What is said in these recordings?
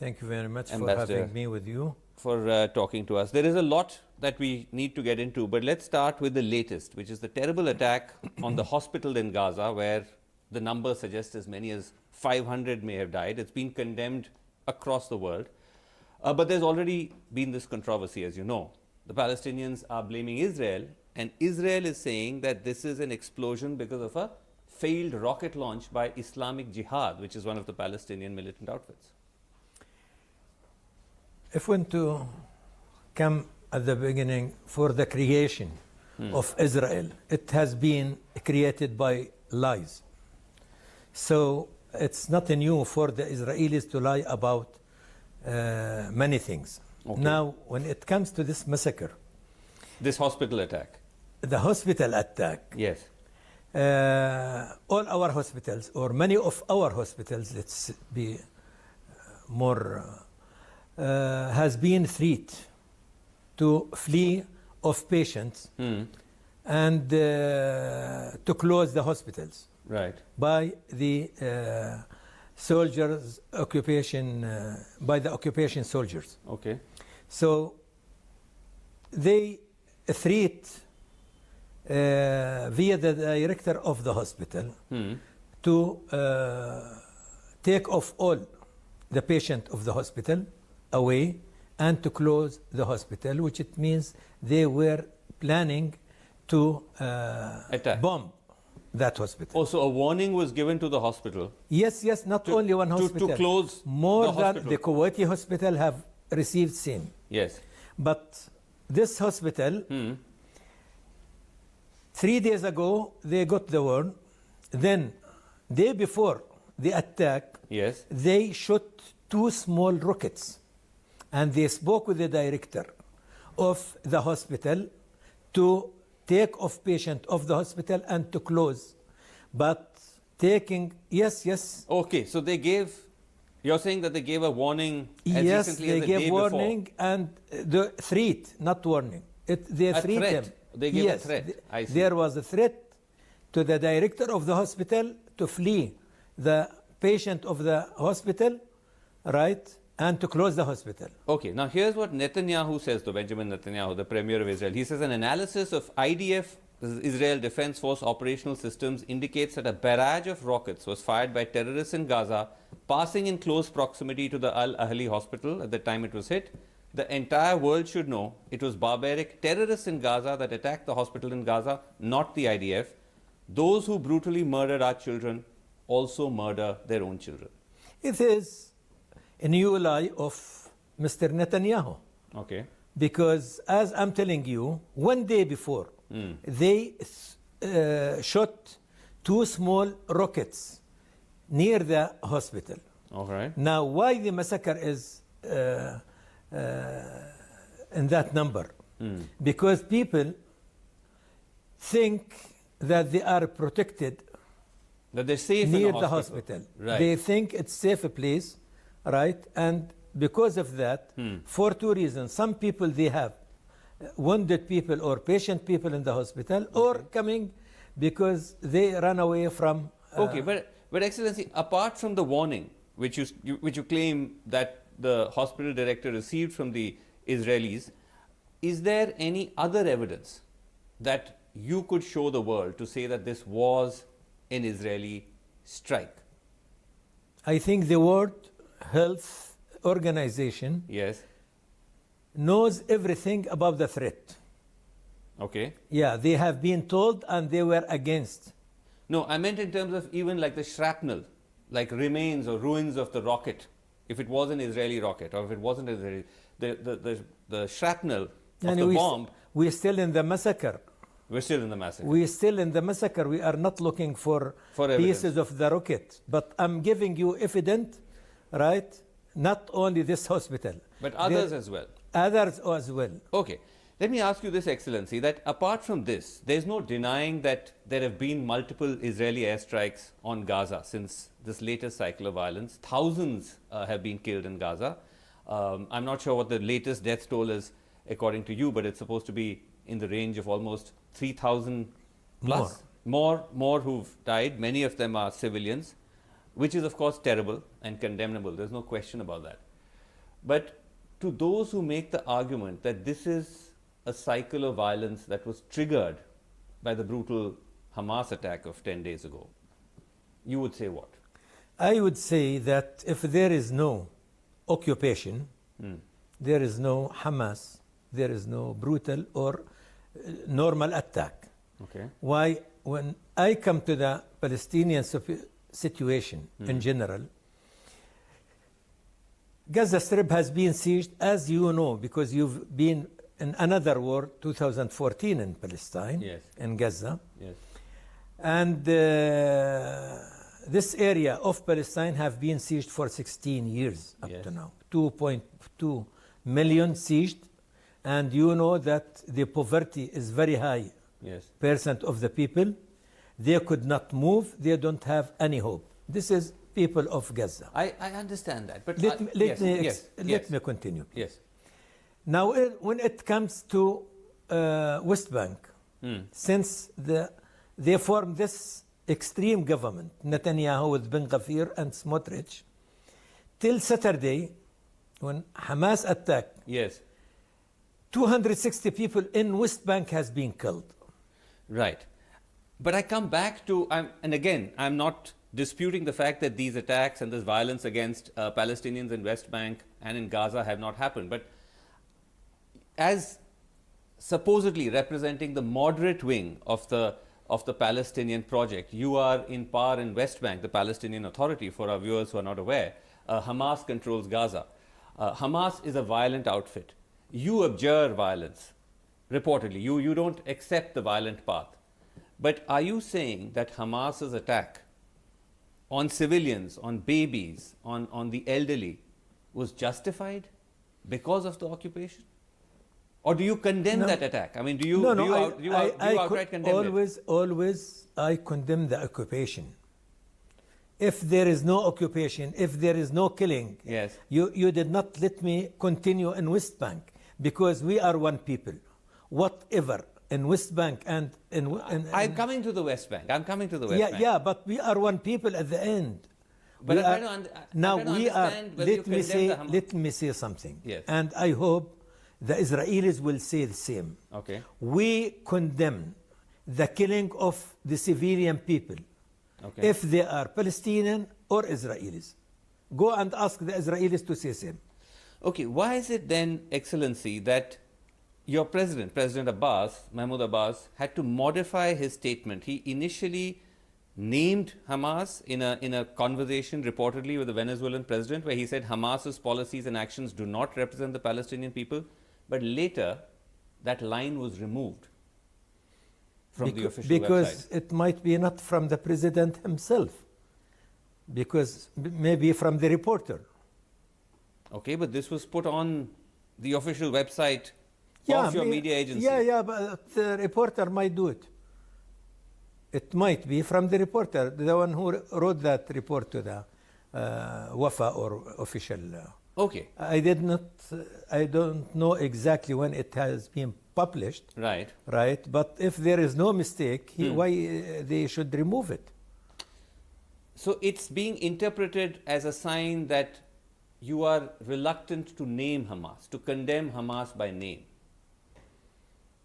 Thank you very much for Ambassador, having me with you. For talking to us. There is a lot that we need to get into, but let's start with the latest, which is the terrible attack on the hospital in Gaza, where the number suggests as many as 500 may have died. It's been condemned across the world. But there's already been this controversy, as you know. The Palestinians are blaming Israel, and Israel is saying that this is an explosion because of a failed rocket launch by Islamic Jihad, which is one of the Palestinian militant outfits. If we want to come at the beginning for the creation of Israel, it has been created by lies. So it's not new for the Israelis to lie about many things. Okay. Now, when it comes to this massacre, this hospital attack, the hospital attack, yes, all our hospitals, or many of our hospitals, let's be more, has been threat to flee of patients and to close the hospitals, right, by the soldiers occupation, by the occupation soldiers. Okay. So they threat via the director of the hospital to take off all the patient of the hospital away and to close the hospital, which it means they were planning to bomb that hospital. Also, a warning was given to the hospital. Yes, yes, not only one hospital. To close more the than hospital. the Kuwaiti hospital have received same. Yes. But this hospital, 3 days ago, they got the word. Then, day before the attack, yes, they shot 2 small rockets. And they spoke with the director of the hospital to take off patient of the hospital and to close. But taking, yes, yes. Okay, so they gave, you're saying that they gave a warning as yes, recently they as the gave day warning before. and the threat, not warning. They A threat threat. them. They gave yes, a threat. I see. There was a threat to the director of the hospital to flee the patient of the hospital, right, and to close the hospital. Okay, now here's what Netanyahu says to Benjamin Netanyahu, the premier of Israel. He says an analysis of IDF, this is Israel Defense Force operational systems, indicates that a barrage of rockets was fired by terrorists in Gaza, passing in close proximity to the Al-Ahli hospital at the time it was hit. The entire world should know it was barbaric terrorists in Gaza that attacked the hospital in Gaza, not the IDF. Those who brutally murdered our children also murder their own children. It is a new lie of Mr. Netanyahu. Okay. Because as I'm telling you, one day before, they shot 2 small rockets near the hospital. All right. Now, why the massacre is in that number? Because people think that they are protected, that they're safe near in the hospital. Right. They think it's safe place, right? And because of that, for 2 reasons. Some people, they have wounded people or patient people in the hospital, or coming because they run away from... okay, but Excellency, apart from the warning, which you claim that the hospital director received from the Israelis, is there any other evidence that you could show the world to say that this was an Israeli strike? I think the World Health Organization, yes, knows everything about the threat. Okay. Yeah, they have been told and they were against. No, I meant in terms of even like the shrapnel, like remains or ruins of the rocket, if it was an Israeli rocket or if it wasn't Israeli, the shrapnel of the bomb. We're still in the massacre. We're still in the massacre. We're still in the massacre. We are not looking for pieces of the rocket. But I'm giving you evidence, right? Not only this hospital. But others as well. Others as well. Okay. Let me ask you this, Excellency, that apart from this, there's no denying that there have been multiple Israeli airstrikes on Gaza since this latest cycle of violence. Thousands have been killed in Gaza. I'm not sure what the latest death toll is according to you, but it's supposed to be in the range of almost 3,000 plus. More who've died. Many of them are civilians, which is of course terrible and condemnable. There's no question about that. But to those who make the argument that this is a cycle of violence that was triggered by the brutal Hamas attack of 10 days ago, you would say what? I would say that if there is no occupation, there is no Hamas, there is no brutal or normal attack. Okay. Why, when I come to the Palestinian situation in general, Gaza Strip has been sieged, as you know, because you've been in another war, 2014 in Palestine, Yes. in Gaza. Yes. And this area of Palestine have been sieged for 16 years up Yes. to now. 2.2 million sieged. And you know that the poverty is very high. Yes. Percent of the people, they could not move. They don't have any hope. This is people of Gaza. I understand that. But Let yes. me continue. Yes. Now, when it comes to West Bank, since they formed this extreme government, Netanyahu with Ben Gvir and Smotrich, till Saturday, when Hamas attacked, Yes. 260 people in West Bank has been killed. Right. But I come back to, and again, I'm not disputing the fact that these attacks and this violence against Palestinians in West Bank and in Gaza have not happened. But as supposedly representing the moderate wing of the Palestinian project, you are in power in West Bank, the Palestinian Authority, for our viewers who are not aware. Hamas controls Gaza. Hamas is a violent outfit. You abjure violence, reportedly. You don't accept the violent path. But are you saying that Hamas's attack on civilians, on babies, on the elderly was justified because of the occupation? Or do you condemn that attack? I mean, do you outright condemn it? Always I condemn the occupation. If there is no occupation, if there is no killing, Yes. you did not let me continue in West Bank, because we are one people. Whatever in West Bank and I'm coming to the West Bank. I'm coming to the West Bank. Yeah, but we are one people at the end. But We I'm are- trying to now I'm trying to we are. understand whether you condemn the Hamas. Let me say something. Yes. And I hope the Israelis will say the same. Okay. We condemn the killing of the civilian people, Okay. if they are Palestinian or Israelis. Go and ask the Israelis to say same. Okay, why is it then, Excellency, that your president, President Abbas, Mahmoud Abbas, had to modify his statement? He initially named Hamas in a conversation reportedly with the Venezuelan president, where he said Hamas's policies and actions do not represent the Palestinian people, but later that line was removed from the official because website. it might be not from the president himself, because maybe from the reporter. Okay, but this was put on the official website of your media agency. Yeah, but the reporter might do it. It might be from the reporter, the one who wrote that report to the Wafa or official. Okay. I don't know exactly when it has been published. Right. Right, but if there is no mistake, why they should remove it? So it's being interpreted as a sign that you are reluctant to name Hamas, to condemn Hamas by name.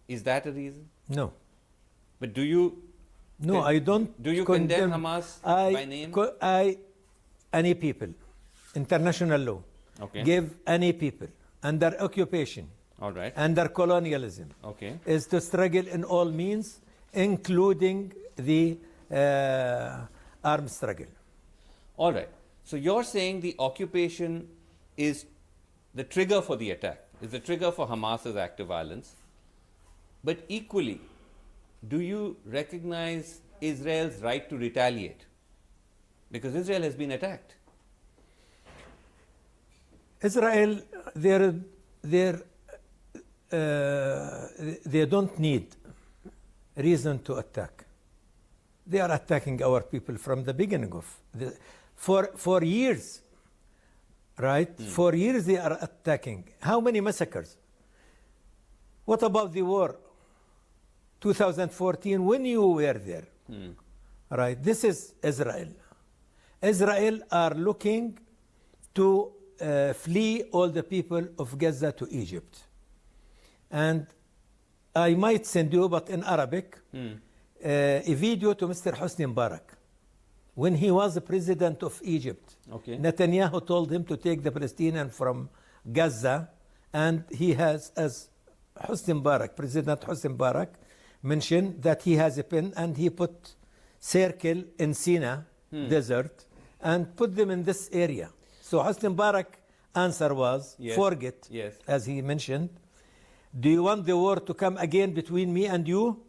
Is that a reason? No. But do you? No, I don't. Do you condemn Hamas by name? Any people, international law, Okay. give any people under occupation, All right. under colonialism, Okay. is to struggle in all means, including the armed struggle. All right. So you're saying the occupation is the trigger for the attack, is the trigger for Hamas's act of violence. But equally, do you recognize Israel's right to retaliate? Because Israel has been attacked. Israel, they don't need reason to attack. They are attacking our people from the beginning of for years, right? For years they are attacking. How many massacres? What about the war? 2014, when you were there, right? This is Israel. Israel are looking to flee all the people of Gaza to Egypt. And I might send you, but in Arabic, a video to Mr. Hosni Mubarak. When he was the president of Egypt, Netanyahu told him to take the Palestinians from Gaza, and he has, as Hosni Mubarak, President Hosni Mubarak, mentioned that he has a pen and he put circle in Sinai desert and put them in this area. So Hosni Mubarak answer was, forget, as he mentioned. Do you want the war to come again between me and you?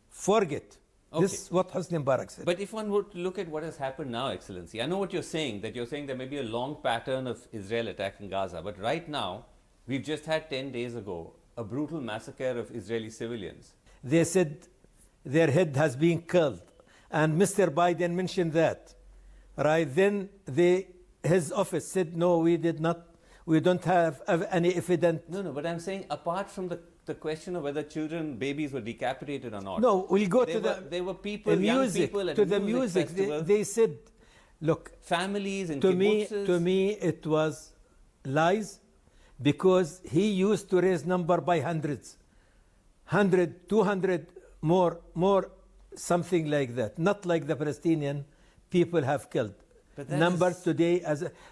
Forget. This is what Hosni Mubarak said. But if one would look at what has happened now, Excellency, I know what you're saying, that you're saying there may be a long pattern of Israel attacking Gaza, but right now, we've just had 10 days ago a brutal massacre of Israeli civilians. They said their head has been killed, and Mr. Biden mentioned that. Right then, his office said, no, we did not, we don't have any evidence. No, but I'm saying apart from the question of whether children, babies were decapitated or not. No, we'll go to there were people, young people at the music festival. They said, look, families and to me it was lies, because he used to raise number by hundreds, 100, 200, more, something like that. Not like the Palestinian people have killed. Numbers today,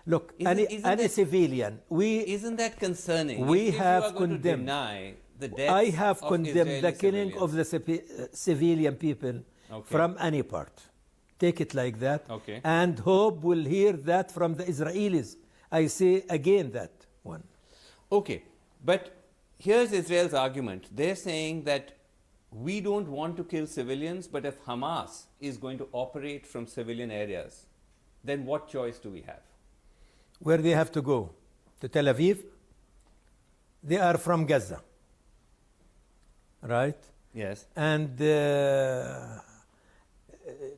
look, any civilian. Isn't that concerning? We if have you are going condemned. To deny the deaths I have condemned Israeli the killing civilians. of the civilian people from any part. Take it like that. And hope will hear that from the Israelis. I say again that one. Okay, but here's Israel's argument. They're saying that we don't want to kill civilians, but if Hamas is going to operate from civilian areas, then what choice do we have? Where they have to go? To Tel Aviv? They are from Gaza, right? Yes. And do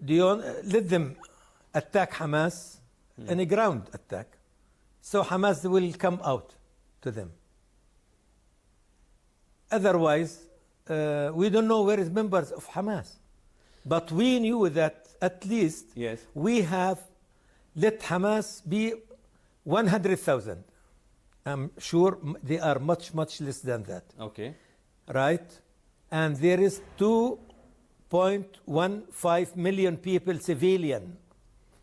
you let them attack Hamas in a ground attack? So Hamas will come out to them. Otherwise, we don't know where is members of Hamas. But we knew that at least we have let Hamas be 100,000. I'm sure they are much less than that. Right? And there is 2.15 million people civilian.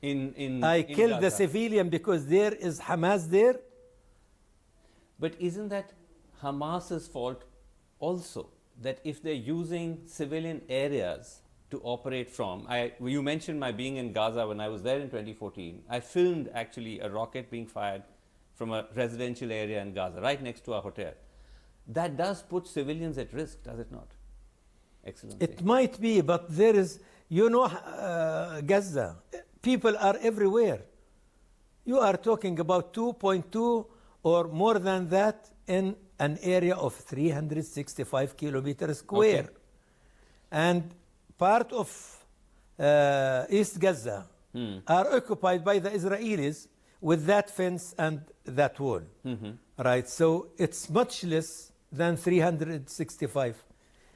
I killed the civilian because there is Hamas there. But isn't that Hamas's fault also? That if they're using civilian areas to operate from, you mentioned my being in Gaza when I was there in 2014. I filmed actually a rocket being fired from a residential area in Gaza, right next to our hotel. That does put civilians at risk, does it not? Excellent. It might be, but there is, Gaza, people are everywhere. You are talking about 2.2 or more than that in an area of 365 kilometers square. And part of East Gaza are occupied by the Israelis with that fence and that wall. Right? So it's much less than 365.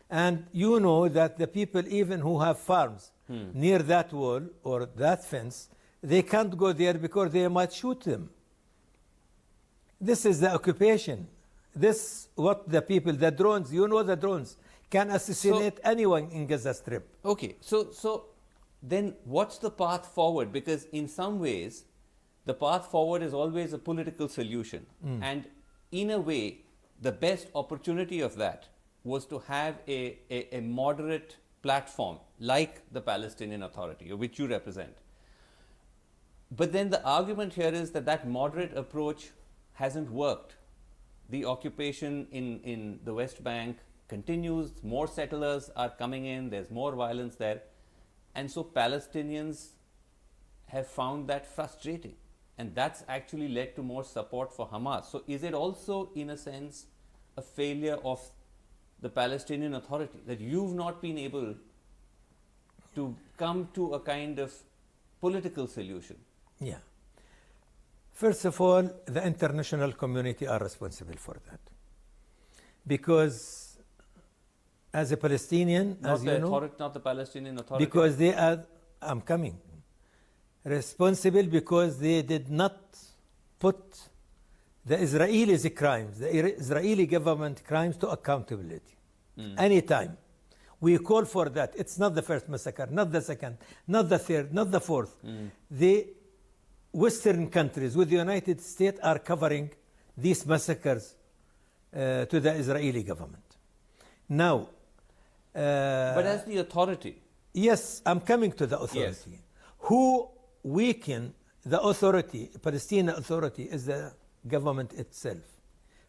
And you know that the people even who have farms near that wall or that fence, they can't go there because they might shoot them. This is the occupation. This what the people, the drones, the drones can assassinate anyone in Gaza Strip. Okay, so then what's the path forward? Because in some ways, the path forward is always a political solution. And in a way, the best opportunity of that was to have a moderate platform like the Palestinian Authority, which you represent. But then the argument here is that that moderate approach hasn't worked. The occupation in the West Bank continues, more settlers are coming in, there's more violence there. And so Palestinians have found that frustrating. And that's actually led to more support for Hamas. So is it also, in a sense, a failure of the Palestinian Authority, that you've not been able to come to a kind of political solution? Yeah. First of all, the international community are responsible for that. Because as a Palestinian, not the Palestinian Authority. Because they are, I'm coming, responsible because they did not put the Israelis' crimes, the Israeli government crimes to accountability. Anytime. We call for that. It's not the first massacre, not the second, not the third, not the fourth. The Western countries with the United States are covering these massacres to the Israeli government. Now, but as the authority. Yes, I'm coming to the authority. Yes. Who weaken the authority, Palestinian authority, is the government itself.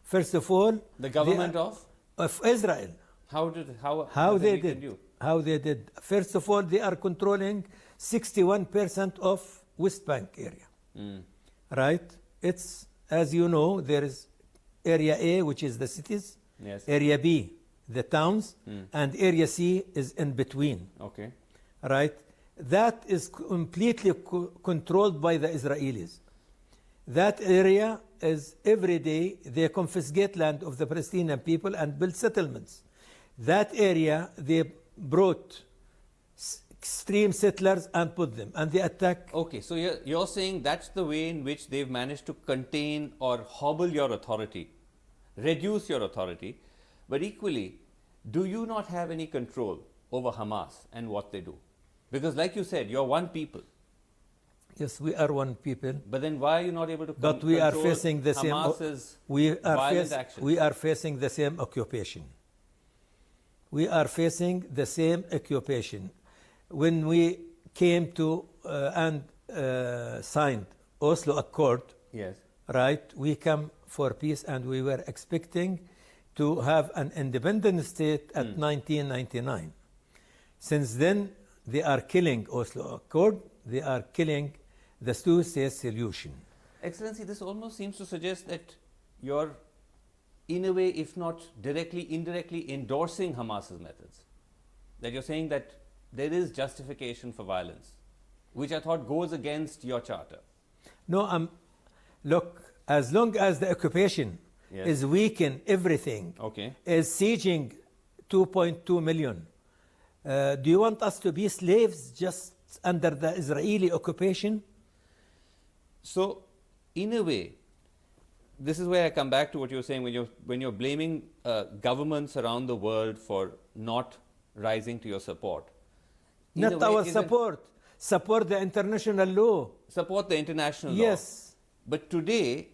First of all, The government of Israel. how They weakened did. you? How they did. First of all, they are controlling 61% of West Bank area. Right? It's, as you know, there is Area A, which is the cities. Yes. Area B, the towns. And Area C is in between. Okay. Right? That is completely controlled by the Israelis. That area is every day they confiscate land of the Palestinian people and build settlements. That area they brought extreme settlers and put them, and they attack. Okay, so you're saying that's the way in which they've managed to contain or hobble your authority, reduce your authority, but equally, do you not have any control over Hamas and what they do? Because like you said, you're one people. Yes, we are one people. But then why are you not able to But we are facing the same. Hamas's violent actions? We are facing the same occupation. We are facing the same occupation. When we came to and signed Oslo Accord, Yes. right? We come for peace, and we were expecting to have an independent state at 1999. Since then, they are killing Oslo Accord. They are killing the two-state solution. Excellency, this almost seems to suggest that you're, in a way, if not directly, indirectly endorsing Hamas's methods. That you're saying that there is justification for violence, which I thought goes against your charter. No, look, as long as the occupation is weakening everything, Okay. is sieging 2.2 million, do you want us to be slaves just under the Israeli occupation? So, in a way, this is where I come back to what you're saying when you're blaming governments around the world for not rising to your support. In a Not way, our isn't- support. Support the international law. Support the international law. Yes. But today,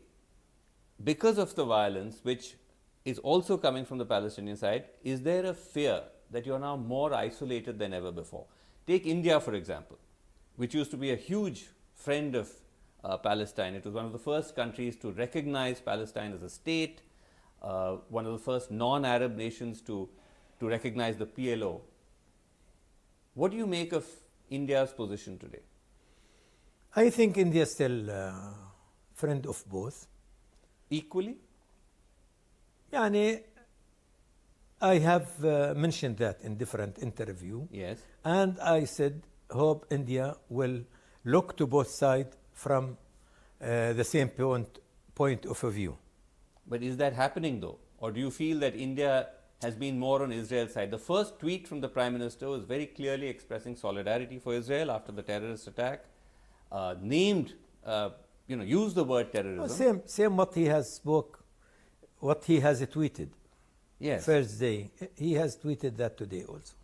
because of the violence, which is also coming from the Palestinian side, is there a fear that you're now more isolated than ever before? Take India, for example, which used to be a huge friend of Palestine. It was one of the first countries to recognize Palestine as a state, one of the first non-Arab nations to recognize the PLO. What do you make of India's position today? I think India is still a friend of both. Equally? Yani, I have mentioned that in different interviews. Yes. And I said, hope India will look to both sides from the same point of view. But is that happening though? Or do you feel that India has been more on Israel's side? The first tweet from the Prime Minister was very clearly expressing solidarity for Israel after the terrorist attack, used the word terrorism. Same what he has what he has tweeted. Yes. First day. He has tweeted that today also.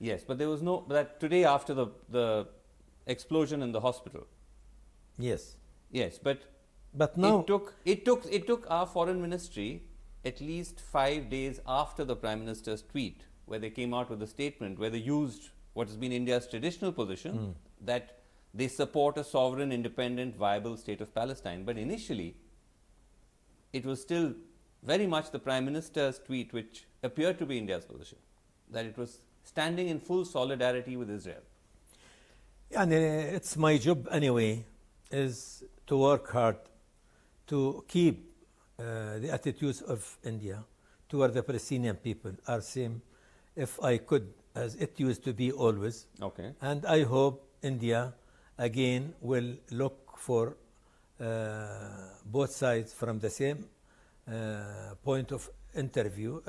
Yes, but there was no, that today after the explosion in the hospital. Yes. Yes, but now it took our foreign ministry at least 5 days after the Prime Minister's tweet, where they came out with a statement where they used what has been India's traditional position, that they support a sovereign, independent, viable state of Palestine. But initially, it was still very much the Prime Minister's tweet which appeared to be India's position, that it was standing in full solidarity with Israel. And it's my job anyway, is to work hard to keep the attitudes of India toward the Palestinian people are same, if I could, as it used to be always. Okay. And I hope India again will look for both sides from the same point of interview,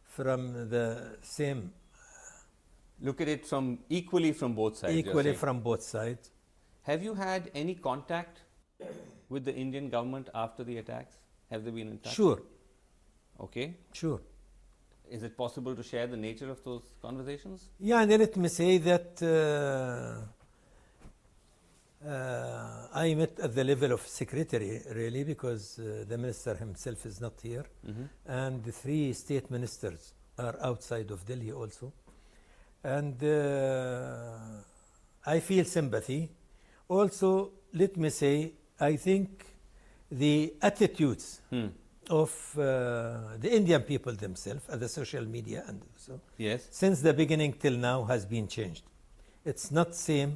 from the same. Look at it equally from both sides. Equally from both sides. Have you had any contact with the Indian government after the attacks? Have they been in touch? Sure, Okay. sure. Is it possible to share the nature of those conversations? Yeah, and let me say that I met at the level of secretary, really, because the minister himself is not here. And the 3 state ministers are outside of Delhi also. And I feel sympathy. Also, let me say, I think the attitudes of the Indian people themselves, at the social media and so, Yes. since the beginning till now has been changed. It's not same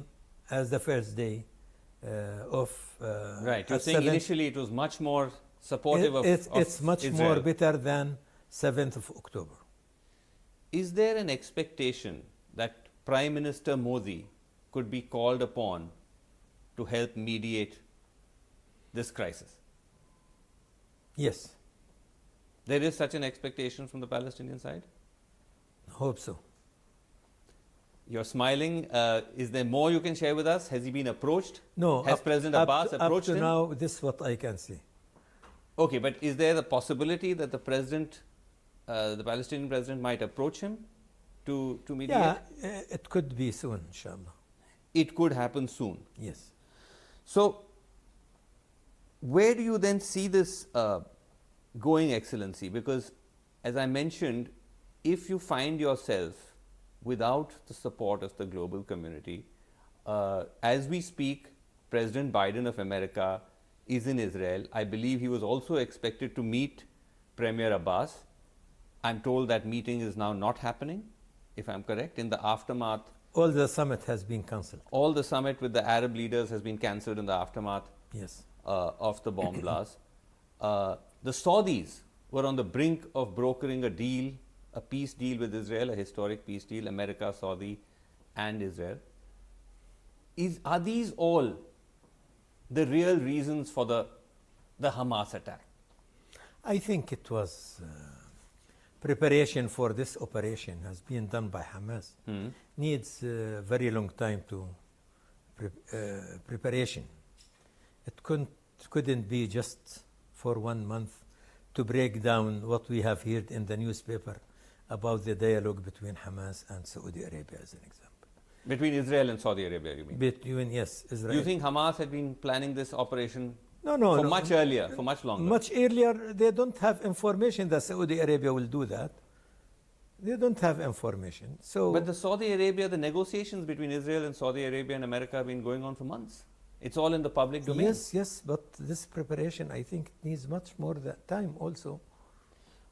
as the first day of Right. You're at saying 7th. initially it was much more supportive of It's much Israel. more better than 7th of October. Is there an expectation that Prime Minister Modi could be called upon to help mediate this crisis? Yes, There is such an expectation from the Palestinian side? hope so. You're smiling. Is there more you can share with us? Has he been approached? No, Has President Abbas approached up to him? now, this is what I can say. Okay, but is there the possibility that the president, the Palestinian president, might approach him to mediate? Yeah, it could be soon, inshallah. It could happen soon. Yes. So, where do you then see this going, Excellency? Because, as I mentioned, if you find yourself without the support of the global community, as we speak, President Biden of America is in Israel. I believe he was also expected to meet Premier Abbas. I'm told that meeting is now not happening, if I'm correct, in the aftermath. All the summit has been cancelled. All the summit with the Arab leaders has been cancelled in the aftermath Yes. of the bomb blast. The Saudis were on the brink of brokering a deal, a peace deal with Israel, a historic peace deal, America, Saudi, and Israel. Are these all the real reasons for the Hamas attack? I think it was preparation for this operation has been done by Hamas. Needs very long time to preparation. It couldn't be just for 1 month to break down what we have heard in the newspaper about the dialogue between Hamas and Saudi Arabia, as an example. Between Israel and Saudi Arabia, you mean? Between, yes, Israel. You think Hamas had been planning this operation no, for no. much earlier, for much longer? Much earlier, they don't have information that Saudi Arabia will do that. They don't have information. So, But the Saudi Arabia, the negotiations between Israel and Saudi Arabia and America have been going on for months. It's all in the public domain. yes, yes, but this preparation, I think, needs much more time also.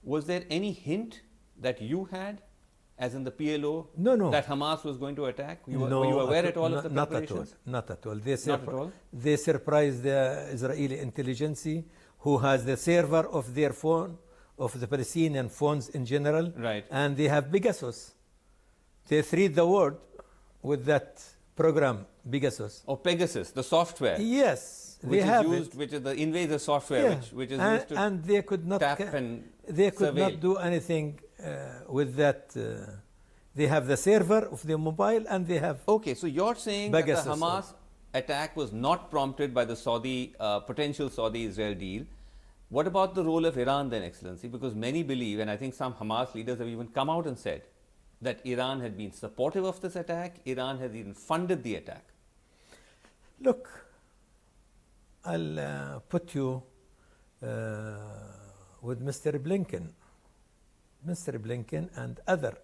Was there any hint that you had, as in the PLO, No. that Hamas was going to attack? No, were you aware at all of the not preparations? Not at all. Not at all? They surprised the Israeli intelligence, who has the server of their phone, of the Palestinian phones in general. Right. And they have Pegasus. They thread the word with that program, Pegasus. Or Pegasus, the software, Yes, which they have is used, it. which is the invader software, Yeah. which is and, used to and they could not tap and they could surveil. not do anything with that. They have the server of the mobile, and they have Okay, so you're saying that Pegasus, the Hamas attack was not prompted by the Saudi potential Saudi-Israel deal. What about the role of Iran then, Excellency? Because many believe, and I think some Hamas leaders have even come out and said, that Iran had been supportive of this attack, Iran had even funded the attack. Look, I'll put you with Mr. Blinken. Mr. Blinken and other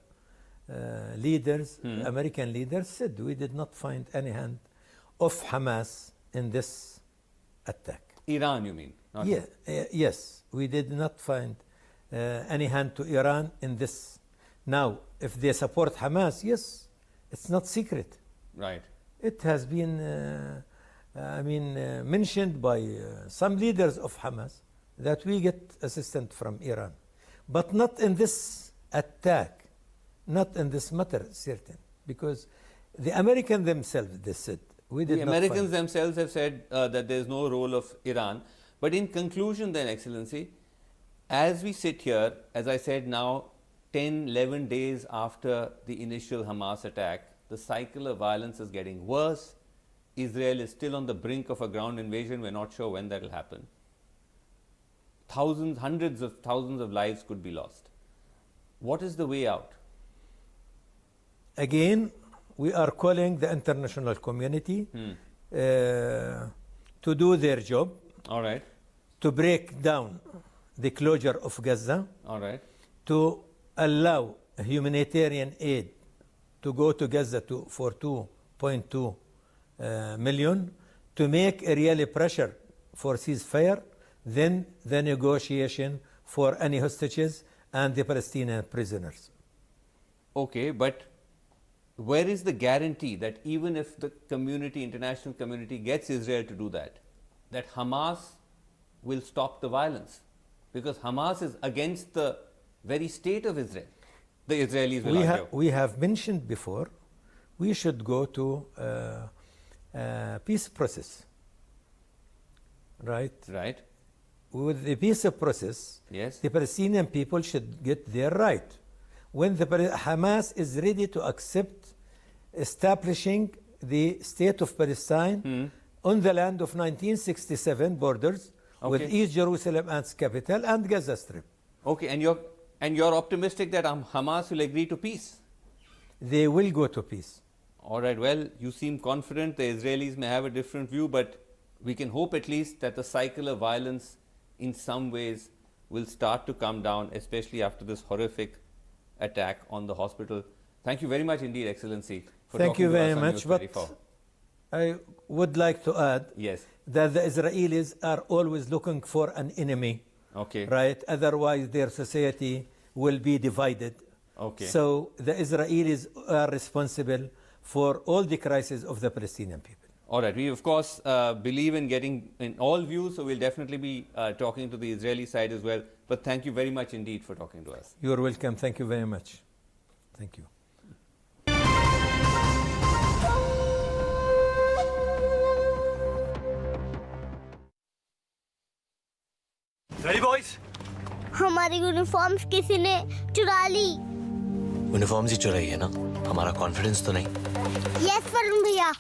leaders, American leaders, said we did not find any hand of Hamas in this attack. Iran, you mean? Not Yes, we did not find any hand to Iran in this. Now, if they support Hamas, yes, it's not secret. Right. It has been, mentioned by some leaders of Hamas that we get assistance from Iran, but not in this attack, not in this matter, certain, because the Americans themselves, they said, we did The not Americans find. themselves have said that there is no role of Iran. But in conclusion then, Excellency, as we sit here, as I said now, 10, 11 days after the initial Hamas attack, the cycle of violence is getting worse. Israel is still on the brink of a ground invasion. We're not sure when that will happen. Thousands, hundreds of thousands of lives could be lost. What is the way out? Again, we are calling the international community to do their job. All right. To break down the closure of Gaza. All right. To allow humanitarian aid to go to Gaza for 2.2 million, to make a real pressure for ceasefire, then the negotiation for any hostages and the Palestinian prisoners. Okay, but where is the guarantee that even if the community, international community gets Israel to do that, that Hamas will stop the violence? Because Hamas is against the very state of Israel. The Israelis will argue. We have mentioned before, we should go to peace process, right? Right. With the peace process, yes, the Palestinian people should get their right. When the Hamas is ready to accept establishing the state of Palestine on the land of 1967 borders, with East Jerusalem as capital and Gaza Strip. Okay, and you're optimistic that Hamas will agree to peace? They will go to peace. All right, well, you seem confident. The Israelis may have a different view, but we can hope at least that the cycle of violence in some ways will start to come down, especially after this horrific attack on the hospital. Thank you very much indeed, Excellency, for Thank talking you to very us on much. But News24. I would like to add that the Israelis are always looking for an enemy, right? Otherwise, their society will be divided. So the Israelis are responsible for all the crises of the Palestinian people. All right. We, of course, believe in getting in all views, so we'll definitely be talking to the Israeli side as well. But thank you very much indeed for talking to us. You're welcome. Thank you very much. Thank you. Ready, boys? हमारी uniforms किसी ने चुरा ली। Uniforms ही चुराई है ना? हमारा confidence तो नहीं। यस वरुण भैया।